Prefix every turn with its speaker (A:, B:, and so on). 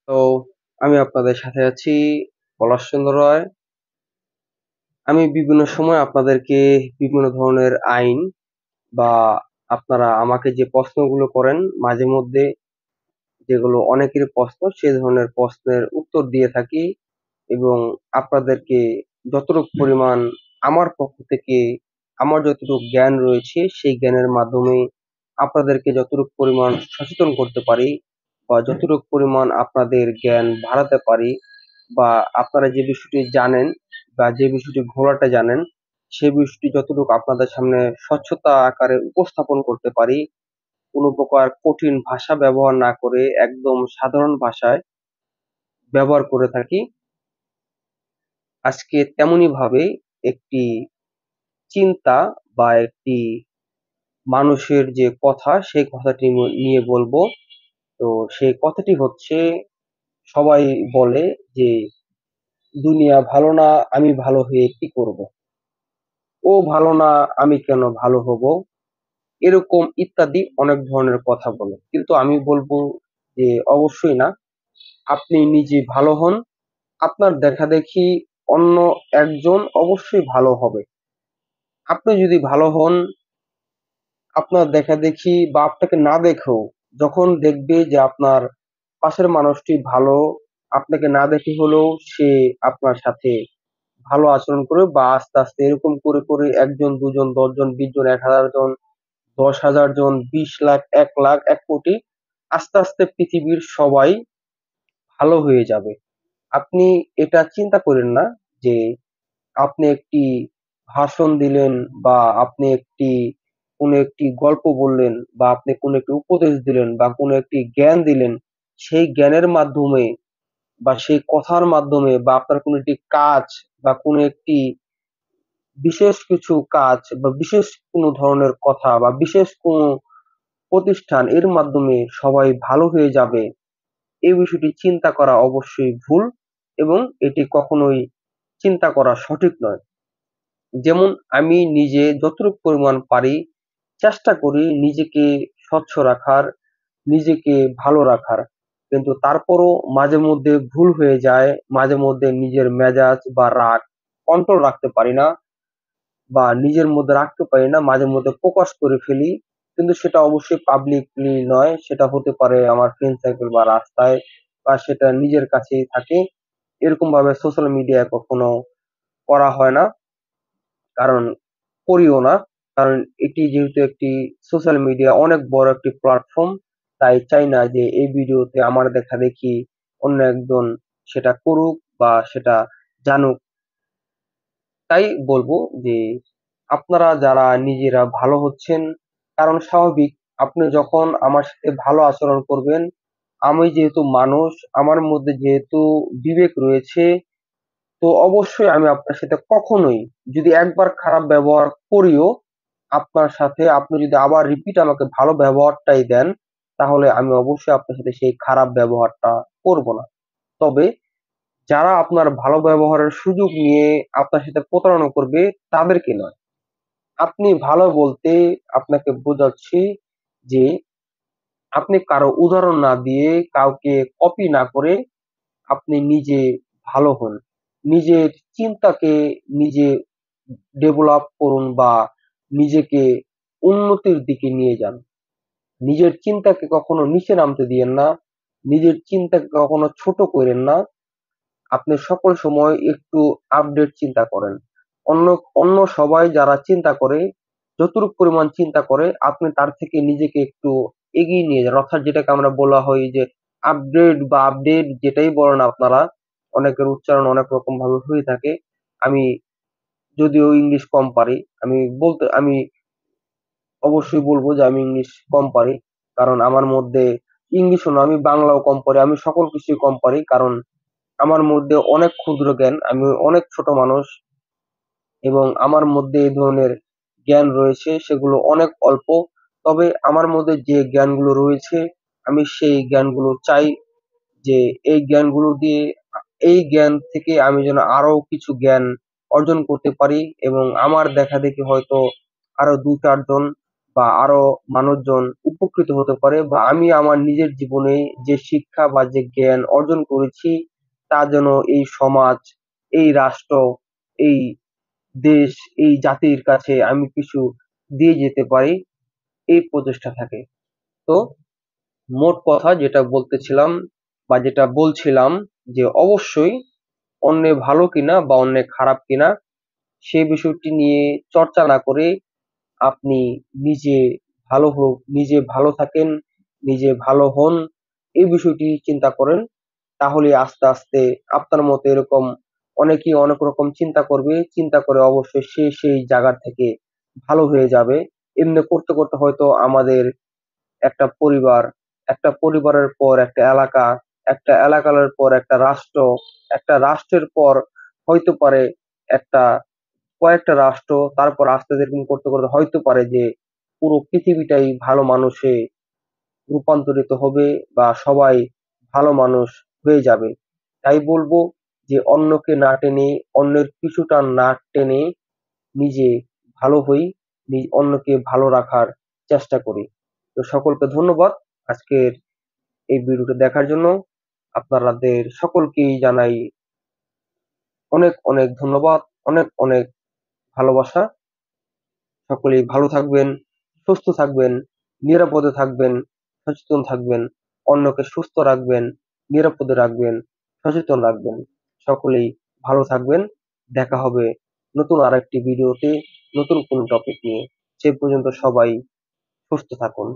A: তো আমি আপনাদের সাথে আছি পলাশ চন্দ্র রয়। আমি বিভিন্ন সময় আপনাদেরকে বিভিন্ন ধরনের আইন বা আপনারা আমাকে যে প্রশ্নগুলো করেন মাঝে মধ্যে, যেগুলো অনেকের প্রশ্ন, সে ধরনের প্রশ্নের উত্তর দিয়ে থাকি এবং আপনাদেরকে যতটুকু পরিমাণ আমার পক্ষ থেকে আমার যতটুকু জ্ঞান রয়েছে সেই জ্ঞানের মাধ্যমে আপনাদেরকে যতটুকু পরিমাণ সচেতন করতে পারি বা যতটুকু পরিমাণ আপনাদের জ্ঞান বাড়াতে পারি বা আপনারা যে বিষয়টি জানেন বা যে বিষয়টি ঘোলাটা জানেন সেই বিষয়টি যতটুকু আপনাদের সামনে স্বচ্ছতা আকারে উপস্থাপন করতে পারি, কোনো প্রকার কঠিন ভাষা ব্যবহার না করে একদম সাধারণ ভাষায় ব্যবহার করে থাকি। আজকে তেমনি ভাবে একটি চিন্তা বা একটি মানুষের যে কথা সেই কথাটি নিয়ে বলবো। তো সেই কথাটি হচ্ছে, সবাই বলে যে দুনিয়া ভালো না, আমি ভালো হয়ে কি করব, ও ভালো না, আমি কেন ভালো হব, এরকম ইত্যাদি অনেক ধরনের কথা বলে। কিন্তু আমি বলবো যে অবশ্যই না, আপনি নিজে ভালো হন, আপনার দেখা দেখি অন্য একজন অবশ্যই ভালো হবে। আপনি যদি ভালো হন, আপনার দেখা দেখি বা আপনাকে না দেখেও যখন দেখবে যে আপনার পাশের মানুষটি ভালো, আপনাকে না দেখে হলেও সে আপনার সাথে ভালো আচরণ করবে বা আস্তে আস্তে এরকম করে করে একজন দুজন দশজন 20 জন 1000 জন 10,000 জন 20 লাখ 1 লাখ 1 কোটি আস্তে আস্তে পৃথিবীর সবাই ভালো হয়ে যাবে। আপনি এটা চিন্তা করেন না যে আপনি একটি ভাষণ দিলেন বা আপনি কোনো একটি গল্প বললেন বা আপনি কোনো একটি উপদেশ দিলেন বা কোনো একটি জ্ঞান দিলেন, সেই জ্ঞানের মাধ্যমে বা সেই কথার মাধ্যমে বা আপনার কোনো একটি কাজ বা কোনো একটি বিশেষ কিছু কাজ বা বিশেষ কোনো ধরনের কথা বা বিশেষ কোনো প্রতিষ্ঠান এর মাধ্যমে সবাই ভালো হয়ে যাবে, এই বিষয়টি চিন্তা করা অবশ্যই ভুল এবং এটি কখনোই চিন্তা করা সঠিক নয়। যেমন আমি নিজে যতটুকু পরিমাণ পারি চেষ্টা করি নিজেকে স্বচ্ছ রাখার, নিজেকে ভালো রাখার। কিন্তু তারপরও মাঝে মধ্যে ভুল হয়ে যায়, মাঝে মধ্যে নিজের মেজাজ বা রাগ কন্ট্রোল রাখতে পারি না বা নিজের মধ্যে রাখতে পারি না, মাঝে মধ্যে প্রকাশ করে ফেলি। কিন্তু সেটা অবশ্যই পাবলিকলি নয়, সেটা হতে পারে আমার ফ্রেন্ড সার্কেল বা রাস্তায়, বা সেটা নিজের কাছেই থাকে। এরকম ভাবে সোশ্যাল মিডিয়ায় কখনো করা হয় না, কারণ করিও না। কারণ এটি যেহেতু একটি সোশ্যাল মিডিয়া অনেক বড় একটি প্ল্যাটফর্ম, তাই চাই না যে এই ভিডিওতে আমার দেখা দেখি অন্য একজন সেটা করুক বা সেটা জানুক। তাই বলবো যে আপনারা যারা নিজেরা ভালো হচ্ছেন, কারণ স্বাভাবিক, আপনি যখন আমার সাথে ভালো আচরণ করবেন, আমি যেহেতু মানুষ, আমার মধ্যে যেহেতু বিবেক রয়েছে, তো অবশ্যই আমি আপনার সাথে কখনোই, যদি একবার খারাপ ব্যবহার করিও আপনার সাথে, আপনি যদি আবার রিপিট আমাকে ভালো ব্যবহারটাই দেন, তাহলে আমি অবশ্যই আপনার সাথে সেই খারাপ ব্যবহারটা করব না। তবে যারা আপনার ভালো ব্যবহারের সুযোগ নিয়ে আপনার সাথে প্রতারণা করবে তাদেরকে নয়। আপনি ভালো বলতে আপনাকে বোঝাচ্ছি যে আপনি কারো উদাহরণ না দিয়ে, কাউকে কপি না করে আপনি নিজে ভালো হন। নিজের চিন্তাকে নিজে ডেভেলপ করুন বা নিজেকে উন্নতির দিকে নিয়ে যান। নিজের চিন্তাকে কখনো নিচে নামতে দিয়েন না। নিজের চিন্তাকে কখনো ছোট করেন না। আপনি সকল সময় একটু আপডেট চিন্তা করেন। অন্য অন্য সবাই যারা চিন্তা করে, যতটুকু পরিমাণ চিন্তা করে, আপনি তার থেকে নিজেকে একটু এগিয়ে নিয়ে যান। অর্থাৎ যেটাকে আমরা বলা হয় যে আপগ্রেড বা আপডেট, যেটাই বলেন আপনারা, অনেকের উচ্চারণ অনেক রকম ভাবে হয়ে থাকে। আমি যদিও ইংলিশ কম পারি, আমি অবশ্যই বলবো যে আমি ইংলিশ কম পারি। কারণ আমার মধ্যে ইংলিশও না, আমি বাংলাও কম পারি, আমি সকল কিছুই কম পারি। কারণ আমার মধ্যে অনেক ক্ষুদ্র জ্ঞান, আমি অনেক ছোট মানুষ এবং আমার মধ্যে এই ধরনের জ্ঞান রয়েছে সেগুলো অনেক অল্প। তবে আমার মধ্যে যে জ্ঞানগুলো রয়েছে, আমি সেই জ্ঞানগুলো চাই যে এই জ্ঞানগুলো দিয়ে, এই জ্ঞান থেকে আমি যেন আরো কিছু জ্ঞান অর্জন করতে পারি এবং আমার দেখা দেখি হয়তো আরো 2-4 জন বা আরো মানুষজন উপকৃত হতে পারে, বা আমি আমার নিজের জীবনে যে শিক্ষা বা যে জ্ঞান অর্জন করেছি তা যেন এই সমাজ, এই রাষ্ট্র, এই দেশ, এই জাতির কাছে আমি কিছু দিয়ে যেতে পারি, এই প্রচেষ্টা থাকে। তো মোট কথা যেটা বলতেছিলাম বা যেটা বলছিলাম, যে অবশ্যই অন্যে ভালো কিনা বা অন্যে খারাপ কিনা সেই বিষয়টি নিয়ে চর্চা না করে আপনি নিজে নিজে ভালো থাকেন, নিজে ভালো হন, এই বিষয়টি চিন্তা করেন। তাহলে আস্তে আস্তে আপনার মতো এরকম অনেকেই অনেক রকম চিন্তা করবে, চিন্তা করে অবশ্যই সে সেই জায়গা থেকে ভালো হয়ে যাবে। এমনি করতে করতে হয়তো আমাদের একটা পরিবার, একটা পরিবারের পর একটা এলাকা, একটা এলাকার পর একটা রাষ্ট্র, একটা রাষ্ট্রের পর হইতে পারে একটা কয়েকটা রাষ্ট্র, তারপর আস্তে আস্তে এরকম করতে করতে হয়তো পারে যে পুরো পৃথিবীটাই ভালো মানুষে রূপান্তরিত হবে বা সবাই ভালো মানুষ হয়ে যাবে। তাই বলবো যে অন্যকে না টেনে, অন্যের পিছুটা না টেনে নিজে ভালো হই, অন্যকে ভালো রাখার চেষ্টা করি। তো সকলকে ধন্যবাদ আজকের এই ভিডিওটা দেখার জন্য। আপনাদের সকলকেই জানাই অনেক অনেক ধন্যবাদ, অনেক অনেক ভালোবাসা। সকলেই ভালো থাকবেন, সুস্থ থাকবেন, নিরাপদে থাকবেন, সচেতন থাকবেন, অন্যকে সুস্থ রাখবেন, নিরাপদে রাখবেন, সচেতন রাখবেন। সকলেই ভালো থাকবেন। দেখা হবে নতুন আরেকটি ভিডিওতে, নতুন কোনো টপিক নিয়ে। সে পর্যন্ত সবাই সুস্থ থাকুন।